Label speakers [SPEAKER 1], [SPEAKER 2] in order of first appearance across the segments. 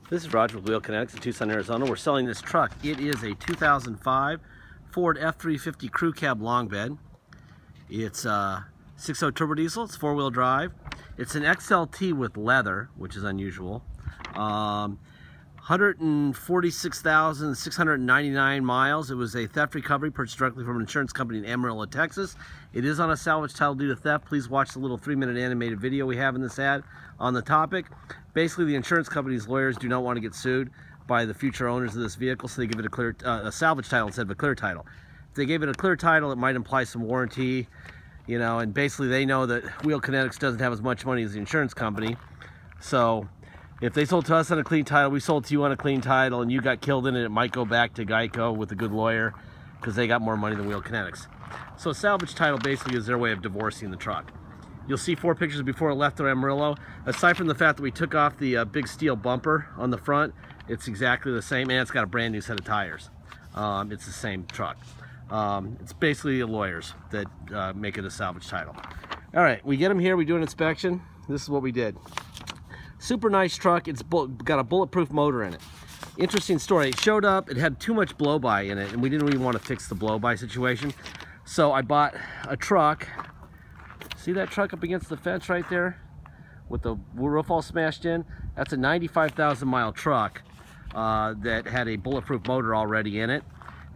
[SPEAKER 1] This is Roger with Wheel Kinetics in Tucson, Arizona. We're selling this truck. It is a 2005 Ford F350 crew cab long bed. It's 6.0 turbo diesel. It's four-wheel drive. It's an XLT with leather, which is unusual. 146,699 miles. It was a theft recovery purchased directly from an insurance company in Amarillo, Texas. It is on a salvage title due to theft. Please watch the little 3-minute animated video we have in this ad on the topic. Basically, the insurance company's lawyers do not want to get sued by the future owners of this vehicle, so they give it a salvage title instead of a clear title. If they gave it a clear title, it might imply some warranty, you know, and basically they know that Wheel Kinetics doesn't have as much money as the insurance company. So if they sold to us on a clean title, we sold to you on a clean title, and you got killed in it, it might go back to Geico with a good lawyer because they got more money than Wheel Kinetics. So salvage title basically is their way of divorcing the truck. You'll see 4 pictures before it left to Amarillo. Aside from the fact that we took off the big steel bumper on the front, it's exactly the same, and it's got a brand new set of tires. It's the same truck. It's basically the lawyers that make it a salvage title. All right, we get them here, we do an inspection. This is what we did. Super nice truck. It's got a bulletproof motor in it. Interesting story. It showed up, it had too much blow-by in it, and we didn't really want to fix the blow-by situation. So I bought a truck. See that truck up against the fence right there with the roof all smashed in? That's a 95,000 mile truck that had a bulletproof motor already in it,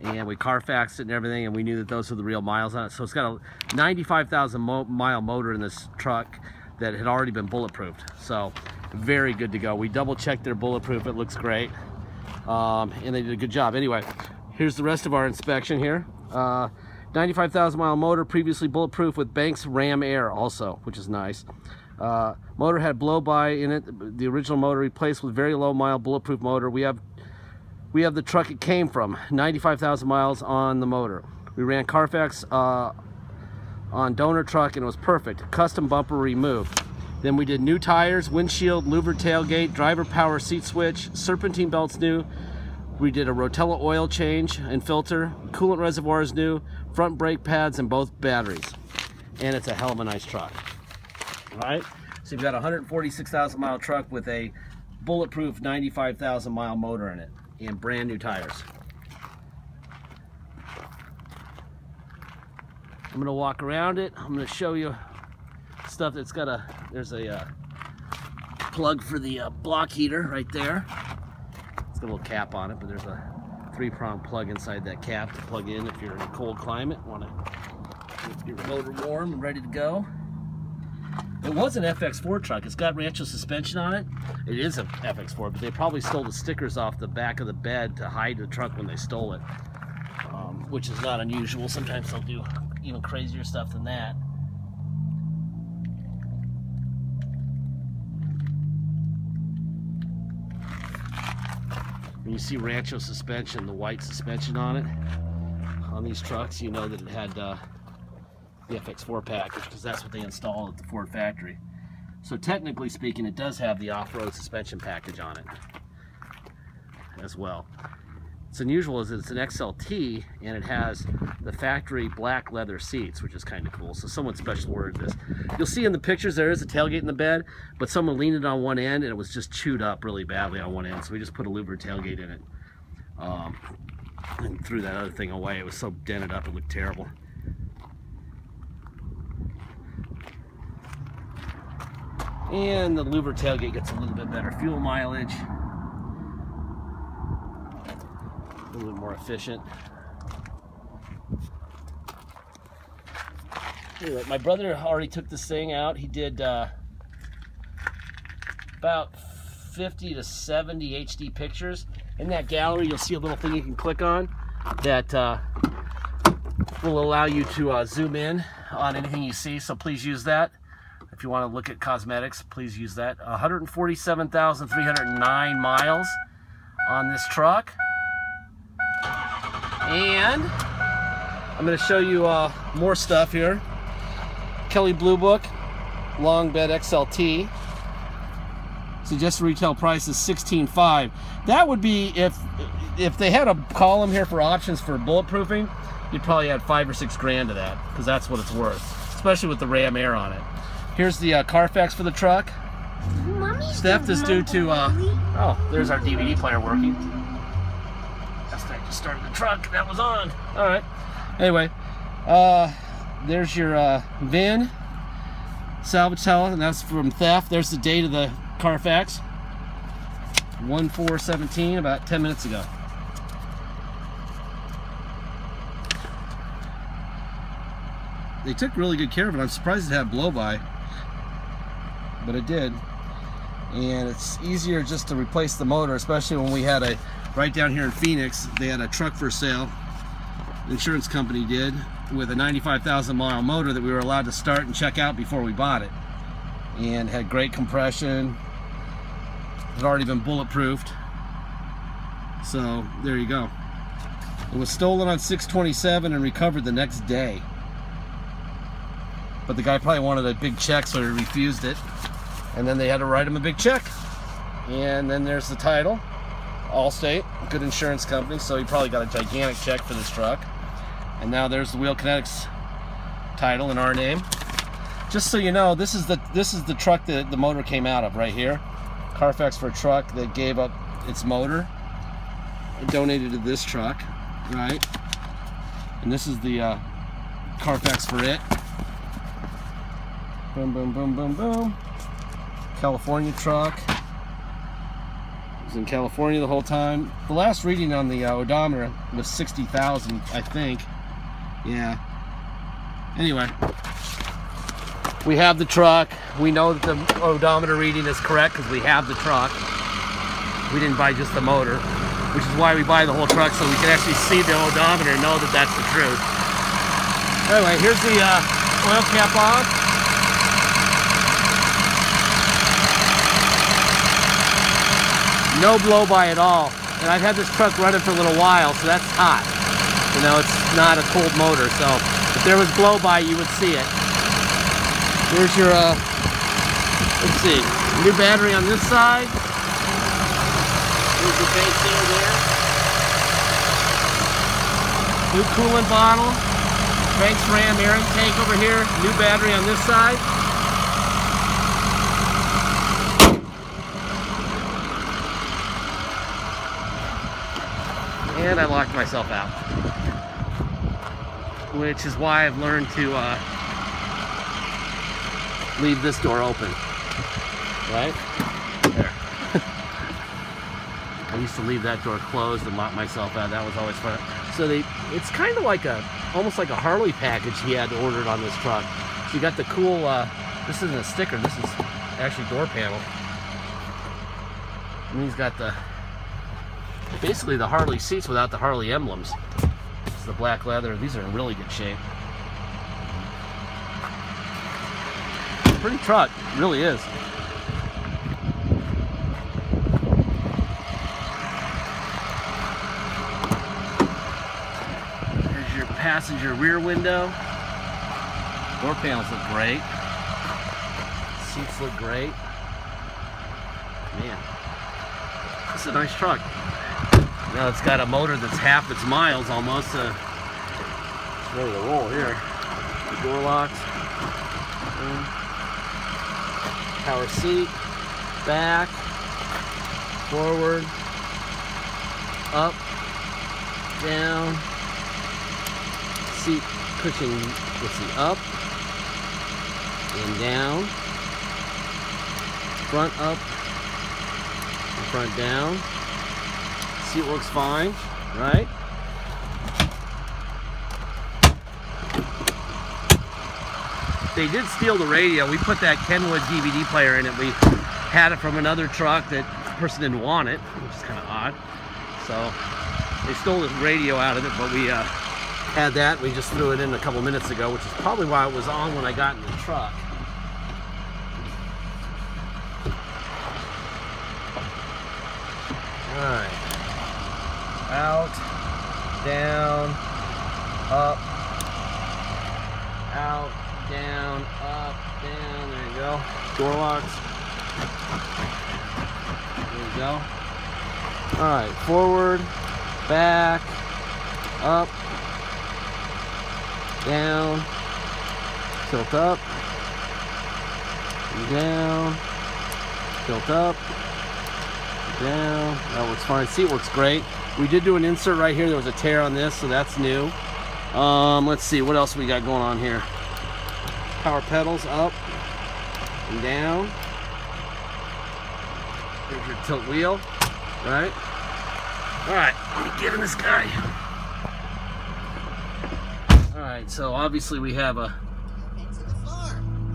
[SPEAKER 1] and we Carfaxed it and everything, and we knew that those were the real miles on it. So it's got a 95,000 mile motor in this truck that had already been bulletproofed. So very good to go. We double checked their bulletproof. It looks great, and they did a good job. Anyway, here's the rest of our inspection here. 95,000 mile motor, previously bulletproof with Banks Ram Air also, which is nice. Motor had blow-by in it. The original motor replaced with very low mile bulletproof motor. We have the truck it came from, 95,000 miles on the motor. We ran Carfax on donor truck, and it was perfect. Custom bumper removed. Then we did new tires, windshield, louver tailgate, driver power seat switch, serpentine belts new. We did a Rotella oil change and filter, coolant reservoir is new, front brake pads, and both batteries. And it's a hell of a nice truck. All right, so you've got a 146,000 mile truck with a bulletproof 95,000 mile motor in it and brand new tires. I'm gonna walk around it. I'm gonna show you stuff that's got there's a plug for the block heater right there. It's got a little cap on it, but there's a 3-prong plug inside that cap to plug in if you're in a cold climate, want to keep your motor warm and ready to go. It was an FX4 truck. It's got Rancho suspension on it. It is an FX4, but they probably stole the stickers off the back of the bed to hide the truck when they stole it, which is not unusual. Sometimes they'll do even crazier stuff than that. When you see Rancho suspension, the white suspension on it, on these trucks, you know that it had the FX4 package, because that's what they installed at the Ford factory. So technically speaking, it does have the off-road suspension package on it as well. What's unusual is it's an XLT, and it has the factory black leather seats, which is kind of cool. So someone special ordered this. You'll see in the pictures there is a tailgate in the bed, but someone leaned it on one end and it was just chewed up really badly on one end. So we just put a louver tailgate in it and threw that other thing away. It was so dented up, it looked terrible. And the louver tailgate gets a little bit better fuel mileage. A little bit more efficient. Anyway, my brother already took this thing out. He did about 50 to 70 HD pictures. In that gallery, you'll see a little thing you can click on that will allow you to zoom in on anything you see, so please use that. If you want to look at cosmetics, please use that. 147,309 miles on this truck. And I'm going to show you more stuff here. Kelly Blue Book, long bed XLT. Suggested retail price is $16,500. That would be if they had a column here for options for bulletproofing, you'd probably add $5 or $6 grand to that, because that's what it's worth, especially with the Ram Air on it. Here's the Carfax for the truck. Theft is due to, oh, there's our DVD player working. I just started the truck, that was on. All right. Anyway, there's your VIN, salvage title, and that's from theft. There's the date of the Carfax, 1/4/17, about 10 minutes ago. They took really good care of it. I'm surprised it had blow-by, but it did. And it's easier just to replace the motor, especially when we had a, right down here in Phoenix, they had a truck for sale, the insurance company did, with a 95,000 mile motor that we were allowed to start and check out before we bought it. And had great compression, had already been bulletproofed. So there you go. It was stolen on 6/27 and recovered the next day. But the guy probably wanted a big check, so he refused it. And then they had to write him a big check. And then there's the title, Allstate, good insurance company, so he probably got a gigantic check for this truck. And now there's the Wheel Kinetics title in our name. Just so you know, this is the truck that the motor came out of right here. Carfax for a truck that gave up its motor and donated to this truck, right? And this is the Carfax for it. Boom, boom, boom, boom, boom. California truck. It was in California the whole time. The last reading on the odometer was 60,000, I think. Yeah. Anyway, we have the truck. We know that the odometer reading is correct because we have the truck. We didn't buy just the motor, which is why we buy the whole truck, so we can actually see the odometer and know that that's the truth. Anyway, here's the oil cap off. No blow-by at all. And I've had this truck running for a little while, so that's hot. You know, it's not a cold motor, so if there was blow-by, you would see it. Here's your, let's see, new battery on this side. Here's the base seal there. New coolant bottle. Frank's Ram air tank over here. New battery on this side. And I locked myself out, which is why I've learned to leave this door open, right? There. I used to leave that door closed and lock myself out. That was always fun. So it's kind of like almost like a Harley package he had ordered on this truck. So you got the cool, this isn't a sticker, this is actually door panel. And he's got basically the Harley seats without the Harley emblems. It's the black leather. These are in really good shape. Pretty truck, it really is. There's your passenger rear window. Door panels look great. Seats look great. Man, this is a nice truck. Now it's got a motor that's half its miles almost. It's ready to roll here. The door locks. Power seat. Back. Forward. Up. Down. Seat cushion. Let's see. Up. And down. Front up. And front down. Seat works fine, right? They did steal the radio. We put that Kenwood DVD player in it. We had it from another truck that the person didn't want it, which is kind of odd. So they stole the radio out of it, but we had that. We just threw it in a couple minutes ago, which is probably why it was on when I got in the truck. All right. Out, down, up, out, down, up, down. There you go. Door locks. There you go. All right, forward, back, up, down, tilt up, and down, Tilt up, down. That works fine. Seat works great. We did do an insert right here. There was a tear on this, so that's new. Let's see, what else we got going on here? Power pedals up and down. There's your tilt wheel, right? All right, let me get in this guy. All right, so obviously we have a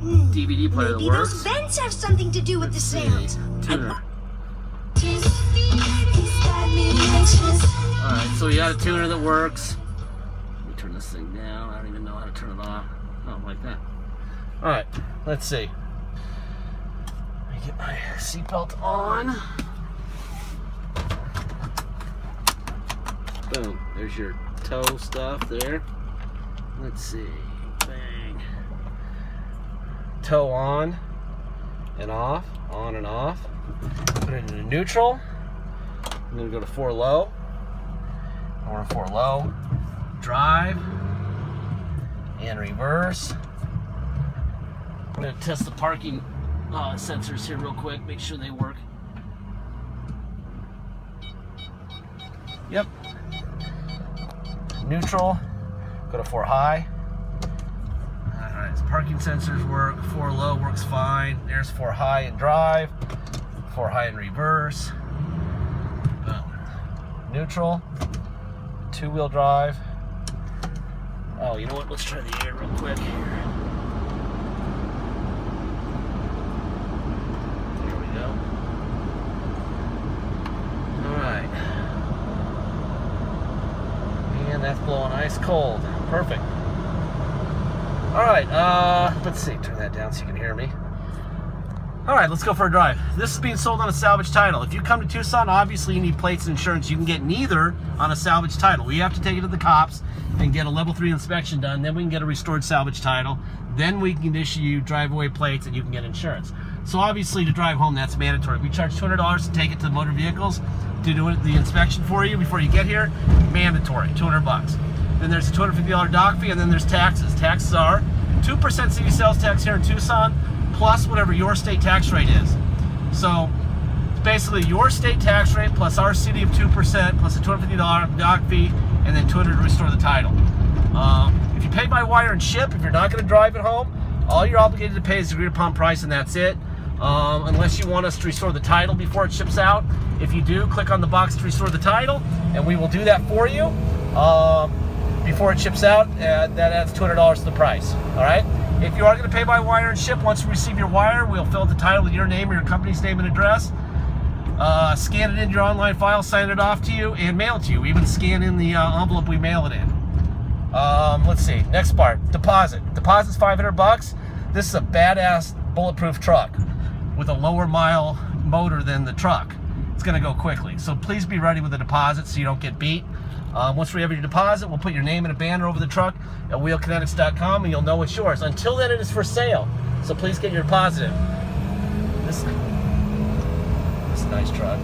[SPEAKER 1] DVD player that works.
[SPEAKER 2] Those vents have something to do with the sound.
[SPEAKER 1] Tuner. Alright, so we got a tuner that works. Let me turn this thing down. I don't even know how to turn it off. Oh, like that. Alright, let's see. Let me get my seatbelt on. Boom. There's your toe stuff there. Let's see. Bang. Toe on and off. On and off. Put it into neutral. I'm going to go to 4 low. Or 4 low. Drive. And reverse. I'm going to test the parking sensors here real quick. Make sure they work. Yep. Neutral. Go to 4 high. Alright, so parking sensors work. 4 low works fine. There's 4 high and drive. 4 high and reverse. Boom. Neutral. 2-wheel drive. Oh, you know what? Let's try the air real quick here. Here we go. Alright. And that's blowing ice cold. Perfect. Alright, let's see. Turn that down so you can hear me. Alright, let's go for a drive. This is being sold on a salvage title. If you come to Tucson, obviously you need plates and insurance. You can get neither on a salvage title. We have to take it to the cops and get a level 3 inspection done. Then we can get a restored salvage title. Then we can issue you drive-away plates and you can get insurance. So obviously to drive home, that's mandatory. We charge $200 to take it to motor vehicles to do the inspection for you before you get here. Mandatory, 200 bucks. Then there's a $250 dock fee, and then there's taxes. Taxes are 2% city sales tax here in Tucson, plus whatever your state tax rate is. So it's basically your state tax rate plus our city of 2% plus a $250 dock fee, and then $200 to restore the title. If you pay by wire and ship, if you're not going to drive it home, all you're obligated to pay is the agreed upon price, and that's it. Unless you want us to restore the title before it ships out. If you do, click on the box to restore the title, and we will do that for you before it ships out. That adds $200 to the price. All right. If you are going to pay by wire and ship, once we receive your wire, we'll fill out the title with your name or your company's name and address. Scan it in your online file, sign it off to you, and mail it to you. We even scan in the envelope we mail it in. Let's see. Next part, deposit. Deposit's 500 bucks. This is a badass bulletproof truck with a lower mile motor than the truck. It's going to go quickly. So please be ready with the deposit so you don't get beat. Once we have your deposit, we'll put your name and a banner over the truck at wheelkinetics.com, and you'll know it's yours. Until then, it is for sale. So please get your deposit in. This is a nice truck.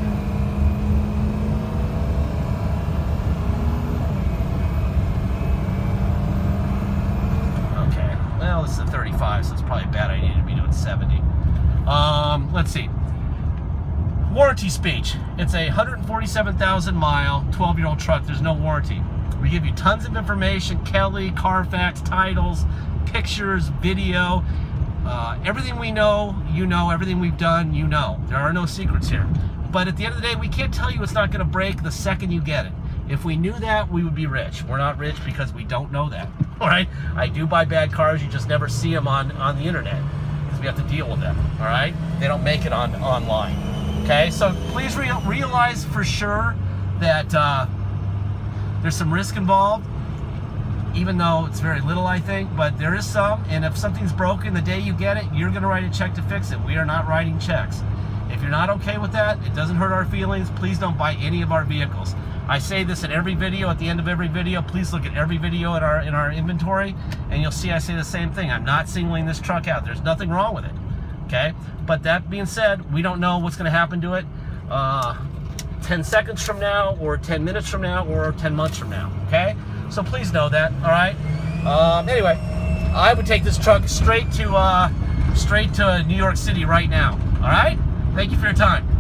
[SPEAKER 1] Okay. Well, this is a 35, so it's probably a bad idea to be doing 70. Let's see. Warranty speech. It's a 147,000 mile, 12-year-old truck. There's no warranty. We give you tons of information, Kelly, Carfax, titles, pictures, video, everything we know, you know, everything we've done, you know. There are no secrets here. But at the end of the day, we can't tell you it's not going to break the second you get it. If we knew that, we would be rich. We're not rich because we don't know that. All right? I do buy bad cars. You just never see them on the internet because we have to deal with them. All right? They don't make it online. Okay? So please realize for sure that there's some risk involved, even though it's very little, I think, but there is some. And if something's broken the day you get it, you're going to write a check to fix it. We are not writing checks. If you're not okay with that, it doesn't hurt our feelings, please don't buy any of our vehicles. I say this in every video, at the end of every video. Please look at every video in our inventory, and you'll see I say the same thing. I'm not singling this truck out. There's nothing wrong with it, okay? But that being said, we don't know what's going to happen to it 10 seconds from now, or 10 minutes from now, or 10 months from now, okay? So please know that, all right? Anyway, I would take this truck straight to New York City right now, all right?
[SPEAKER 3] Thank you for your time.